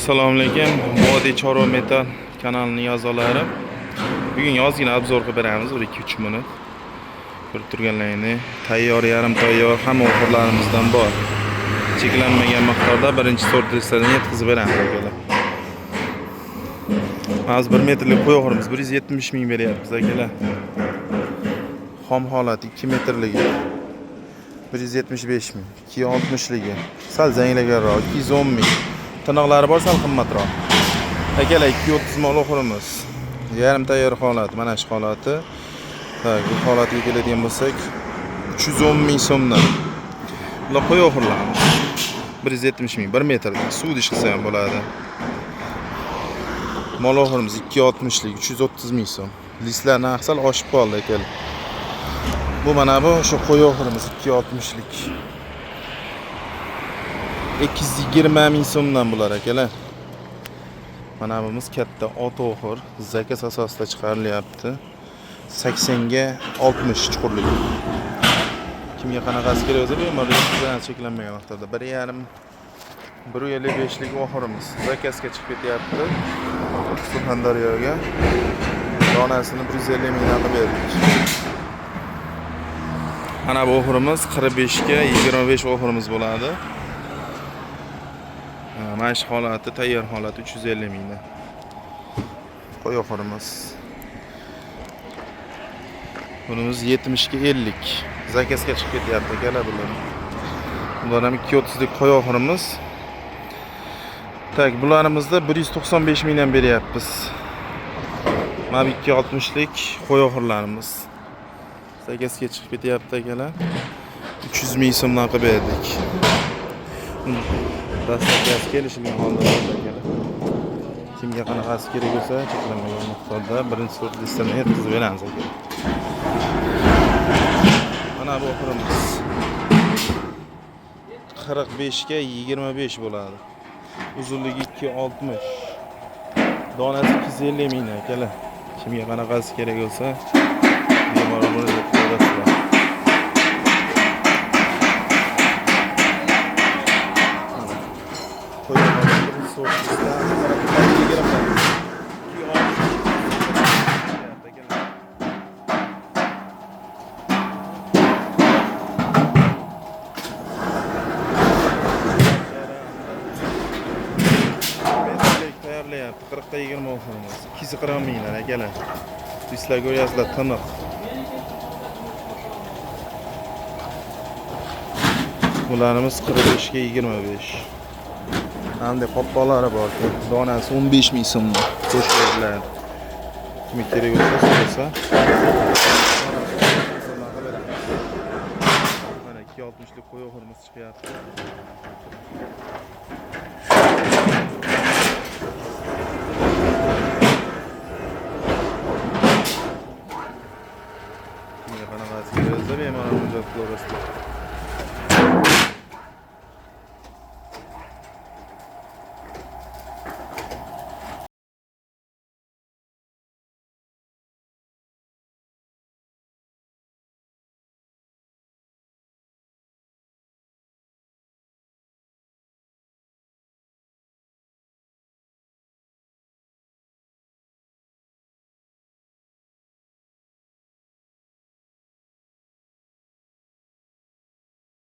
Assalomu alaykum. Vodiy Chorva Metal kanalining a'zolari. Bugun ozgina obzor qilib beramiz 1-2-3 minut. Ko'rib turganlaringizni tayyor, yarim tayyor hamma o'xirlarimizdan bor. Cheklanmagan miqdorda birinchi sort listlardan yetkazib beramiz akalar. Hozir 1 metrlik qo'y o'xirimiz 170 ming beryapmiz akalar. Xom holati 2 metrligi 175 ming, 260 ligi. Sal zanglaganroq 210 ming. Tinoqlari bor, sal qimmatroq. Akalar 230 mol o'xirimiz. Yarim tayyor holat, mana shu holati. Bu holatiga keladigan bo'lsak 310 ming so'mdan. Bular qo'y o'xirlarimiz. 170 ming, 1 metrlik suv idish qilsa ham bo'ladi. Mol o'xirimiz 260 lik, 330 ming so'm. Listlar narxi sal oshib qoldi akalar. Bu mana bu shu qo'y o'xirimiz 260 lik. 220 ming so'mdan bular akalar. Mana buyimiz katta ot o'xir, zakaz asosida chiqarilyapti. 80 ga 60 chuqurlik. Kimga qanaqasi kerak bo'lsa, bemalol cheklanmagan vaqtda 1,5 lik o'xirimiz zakazga chiqib ketyapti. Surxondaryoga donasini 150 mingdan qilib berdik. Mana bu o'xirimiz 45 ga 25 o'xirimiz bo'ladi. Mana shu holati, tayyor holati 350 mingdan. Qo'y o'xirimiz. Bunimiz 70 ga 50. Zakazga chiqib ketyapti akalar bular. Bular ham 230 lik qo'y o'xirimiz. Tak, bularimizni 195 mingdan beryapmiz. Mana 260 lik qo'y o'xirlarimiz. Zakazga chiqib ketyapti akalar. 300 ming so'mdan qilib berdik. Dastlabki kelishilgan holda akalar. Kimga qanaqasi kerak bo'lsa, cheklanmagan miqdorda birinchi sort listani yetkazib beramiz akalar. Mana bu o'xirimiz 45 ga 25 bo'ladi. Uzunligi 260. Donasi 250 ming akalar. Kimga qanaqasi kerak bo'lsa, bemalol buni ko'rasizlar. Tayyorlayapti 40 ga 20 o'xirimiz. 240 mingdan akalar. Sizlar ko'ryapsizlar tiniq. Bularimiz 45 ga 25. Hamda qopqolari bor. Donasi 15 ming so'mdan qo'shiladi. Kimga kerak bo'lsa, mana 260 lik qo'y o'xirimiz chiqyapti.